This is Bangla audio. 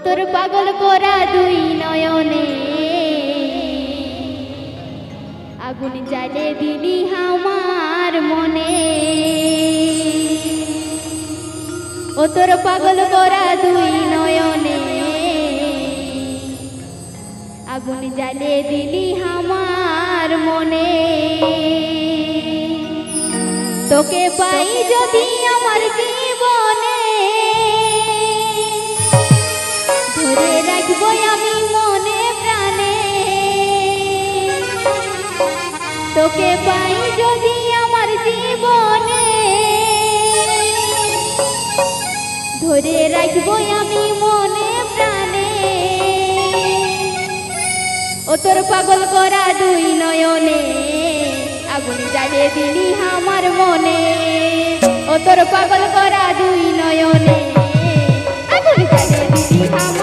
তোর পাগল করা দুই নয়নে আগুন জ্বালে দিলি আমার মনে। ও তোর পাগল করা দুই নয়নে আগুন জ্বালে দিলি আমার মনে। তোকে পাই যদি আমার জীবনে ধরে রাখবো আমি মনে প্রাণে। তোকে পাই যদি আমার জীবনে ধরে রাখবো আমি মনে প্রাণে। ও তোর পাগল করা দুই নয়নে আগুন জ্বালিয়ে দিলি আমার মনে। ও তোর পাগল করা দুই নয়নে আগুন জ্বালিয়ে দিলি